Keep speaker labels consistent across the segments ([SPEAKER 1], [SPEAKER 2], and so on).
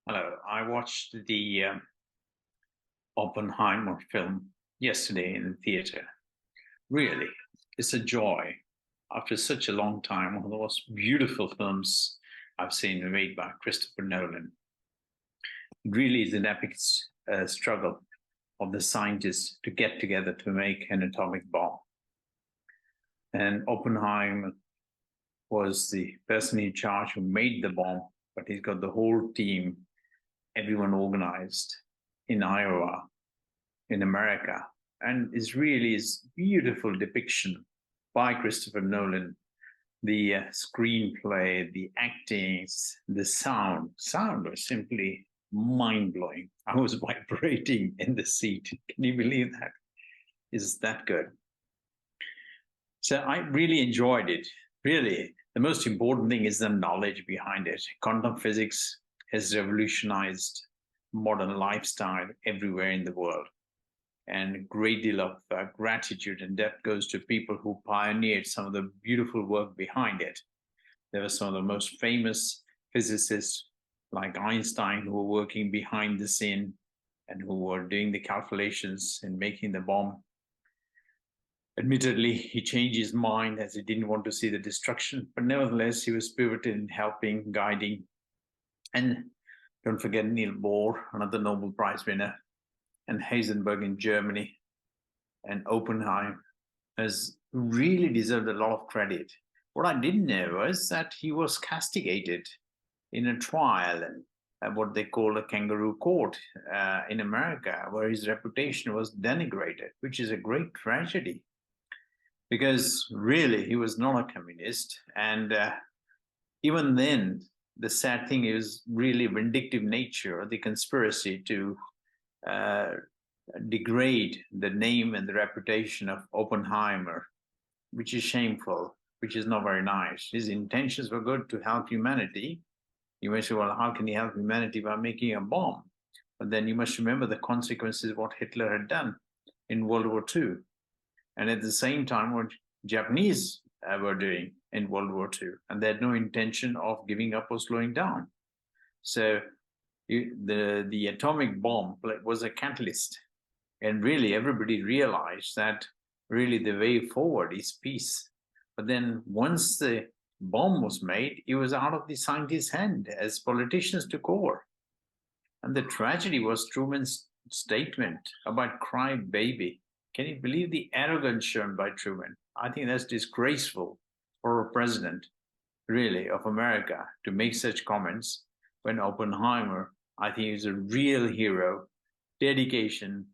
[SPEAKER 1] Hello. I watched the Oppenheimer film yesterday in the theater. Really, it's a joy. After such a long time, one of the most beautiful films I've seen made by Christopher Nolan. It really is an epic struggle of the scientists to get together to make an atomic bomb. And Oppenheimer was the person in charge who made the bomb, but he's got the whole team, everyone organized in Iowa, in America, and is really is beautiful depiction by Christopher Nolan. The screenplay, the acting, the sound was simply mind blowing. I was vibrating in the seat. Can you believe that? Is that good? So I really enjoyed it. Really, the most important thing is the knowledge behind it. Quantum physics has revolutionized modern lifestyle everywhere in the world. And a great deal of gratitude and depth goes to people who pioneered some of the beautiful work behind it. There were some of the most famous physicists like Einstein who were working behind the scene and who were doing the calculations and making the bomb. Admittedly, he changed his mind as he didn't want to see the destruction, but nevertheless, he was pivotal in helping, guiding. And don't forget Niels Bohr, another Nobel Prize winner, and Heisenberg in Germany, and Oppenheimer has really deserved a lot of credit. What I didn't know was that he was castigated in a trial and what they call a kangaroo court in America, where his reputation was denigrated, which is a great tragedy because really he was not a communist. And even then, the sad thing is really vindictive nature, the conspiracy to degrade the name and the reputation of Oppenheimer, which is shameful, which is not very nice. His intentions were good to help humanity. You may say, well, how can he help humanity by making a bomb? But then you must remember the consequences of what Hitler had done in World War II. And at the same time, what Japanese were doing in World War II. And they had no intention of giving up or slowing down. So the atomic bomb was a catalyst. And really, everybody realized that really the way forward is peace. But then once the bomb was made, it was out of the scientists' hand as politicians took over. And the tragedy was Truman's statement about cry baby. Can you believe the arrogance shown by Truman? I think that's disgraceful for a president, really, of America to make such comments when Oppenheimer, I think, is a real hero. Dedication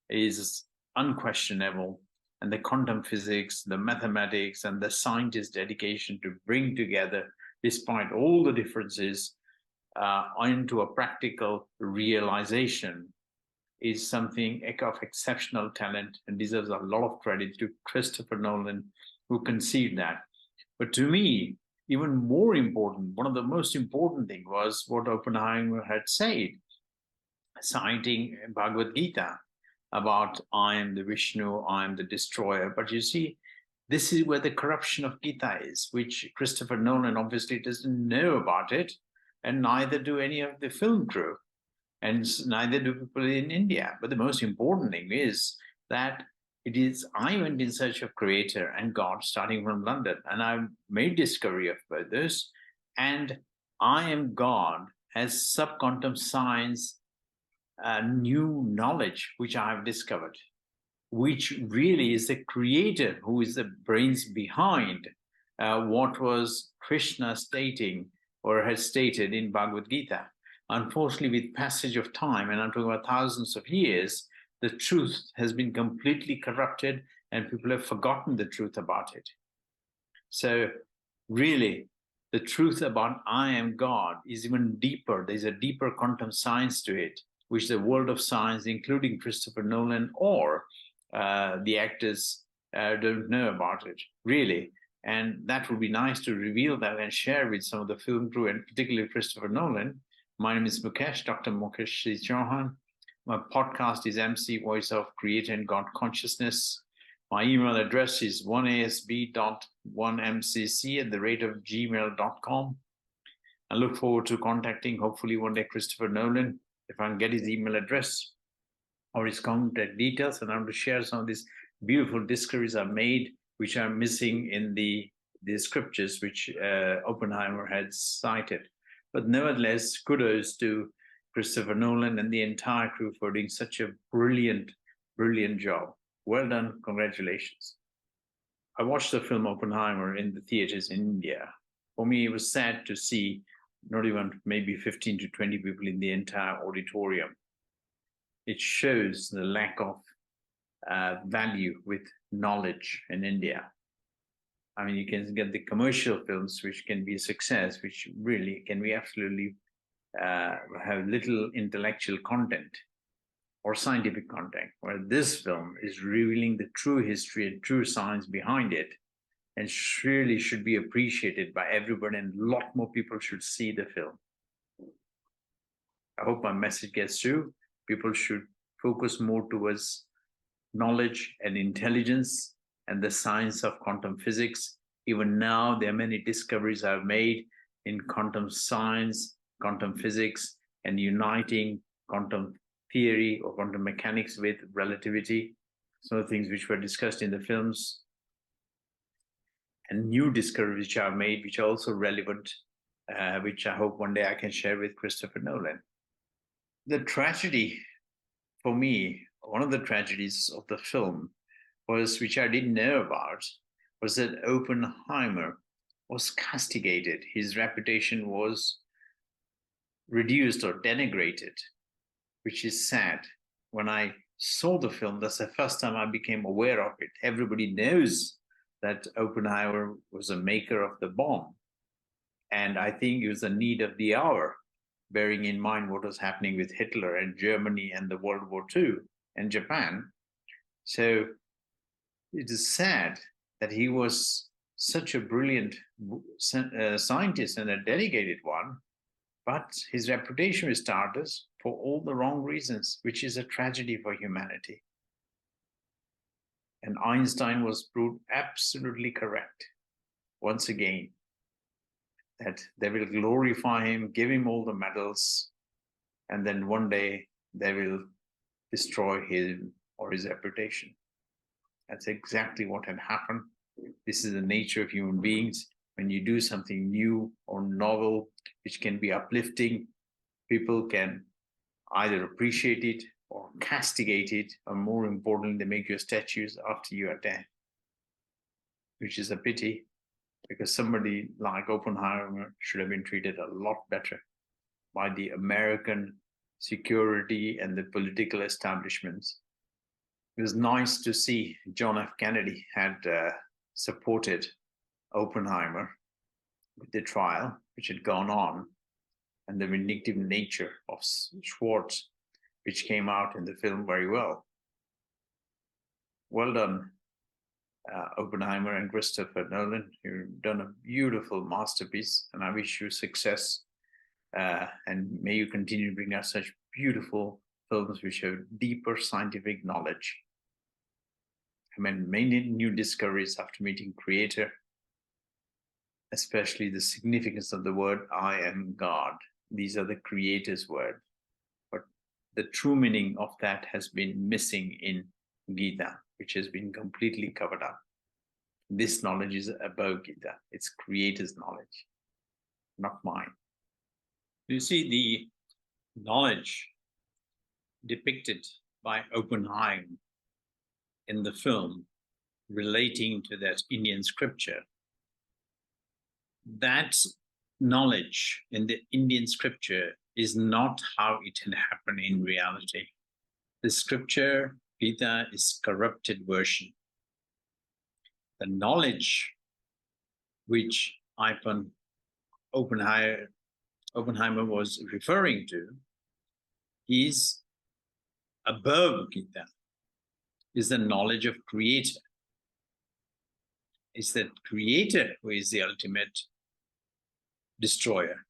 [SPEAKER 1] is unquestionable. And the quantum physics, the mathematics, and the scientists' dedication to bring together, despite all the differences, into a practical realization is something of exceptional talent and deserves a lot of credit to Christopher Nolan, who conceived that. But to me, even more important, one of the most important things was what Oppenheimer had said, citing Bhagwat Gita about I am the Vishnu, I am the destroyer. But you see, this is where the corruption of Gita is, which Christopher Nolan obviously doesn't know about it, and neither do any of the film crew, and neither do people in India. But the most important thing is that it is I went in search of creator and God starting from London, and I made discovery of this. And I am God has sub-quantum science new knowledge which I have discovered, which really is the creator who is the brains behind what was Krishna stating or has stated in Bhagwat Gita. Unfortunately, with passage of time, and I'm talking about thousands of years, the truth has been completely corrupted and people have forgotten the truth about it. So really, the truth about I am God is even deeper. There's a deeper quantum science to it, which the world of science, including Christopher Nolan or the actors, don't know about it, really. And that would be nice to reveal that and share with some of the film crew, and particularly Christopher Nolan. My name is Mukesh, Dr. Mukesh C. Chauhan. My podcast is MC Voice of Creator and God Consciousness. My email address is 1asb.1mcc@gmail.com. I look forward to contacting, hopefully one day, Christophernolan, if I can get his email address or his contact details, and I want to share some of these beautiful discoveries I've made, which are missing in the scriptures which Oppenheimer had cited. But nevertheless, kudos to Christophernolan and the entire crew for doing such a brilliant, brilliant job. Well done. Congratulations. I watched the film Oppenheimer in the theaters in India. For me, it was sad to see not even maybe 15 to 20 people in the entire auditorium. It shows the lack of value with knowledge in India. I mean, you can get the commercial films, which can be a success, which really can be absolutely have little intellectual content or scientific content, where this film is revealing the true history and true science behind it, and really should be appreciated by everybody, and a lot more people should see the film. I hope my message gets through. People should focus more towards knowledge and intelligence and the science of quantum physics. Even now, there are many discoveries I've made in quantum science, quantum physics, and uniting quantum theory or quantum mechanics with relativity. Some of the things which were discussed in the films, and new discoveries which I've made, which are also relevant, which I hope one day I can share with Christophernolan. The tragedy for me, one of the tragedies of the film was, which I didn't know about, was that Oppenheimer was castigated. His reputation was reduced or denigrated, which is sad. When I saw the film, that's the first time I became aware of it. Everybody knows that Oppenheimer was a maker of the bomb. And I think it was the need of the hour, bearing in mind what was happening with Hitler and Germany and the World War II and Japan. So it is sad that he was such a brilliant scientist and a dedicated one, but his reputation was tarnished for all the wrong reasons, which is a tragedy for humanity. And Einstein was proved absolutely correct, once again, that they will glorify him, give him all the medals, and then one day they will destroy him or his reputation. That's exactly what had happened. This is the nature of human beings. When you do something new or novel, which can be uplifting, people can either appreciate it or castigate it, or more importantly, they make your statues after you are dead, which is a pity, because somebody like Oppenheimer should have been treated a lot better by the American security and the political establishments. It was nice to see John F. Kennedy had supported Oppenheimer with the trial, which had gone on, and the vindictive nature of Schwartz, which came out in the film very well. Well done, Oppenheimer and Christophernolan. You've done a beautiful masterpiece, and I wish you success. And may you continue to bring us such beautiful films which have deeper scientific knowledge. I mean, many new discoveries after meeting Creator, especially the significance of the word "I am God." These are the Creator's word, but the true meaning of that has been missing in Gita, which has been completely covered up. This knowledge is above Gita. It's Creator's knowledge, not mine. You see, the knowledge depicted by Oppenheimer in the film relating to that Indian scripture, that knowledge in the Indian scripture is not how it had happened in reality. The scripture, Gita, is corrupted version. The knowledge which Oppenheimer was referring to is above Gita, is the knowledge of Creator. It's that Creator who is the ultimate destroyer,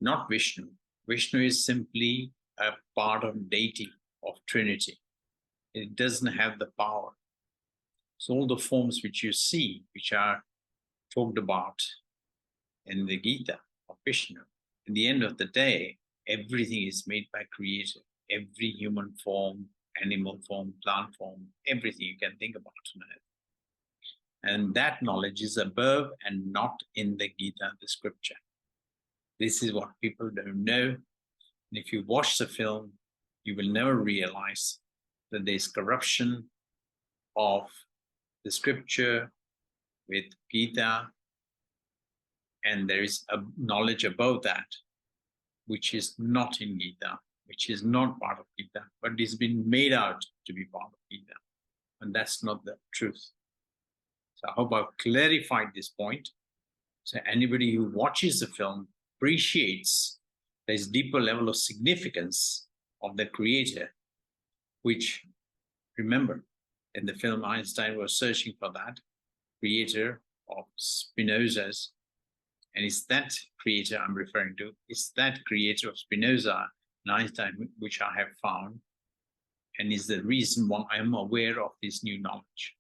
[SPEAKER 1] not Vishnu. Vishnu is simply a part of deity, of Trinity. It doesn't have the power. So all the forms which you see, which are talked about in the Gita of Vishnu, at the end of the day, everything is made by Creator. Every human form, animal form, plant form, everything you can think about on earth. And that knowledge is above and not in the Gita, the scripture. This is what people don't know. And if you watch the film, you will never realize that there's corruption of the scripture with Gita, and there is a knowledge above that, which is not in Gita, which is not part of Gita, but it's been made out to be part of Gita. And that's not the truth. So I hope I've clarified this point. So anybody who watches the film appreciates this deeper level of significance of the Creator, which, remember, in the film Einstein was searching for that Creator of Spinoza's, and it's that Creator I'm referring to. It's that Creator of Spinoza and Einstein which I have found, and is the reason why I'm aware of this new knowledge.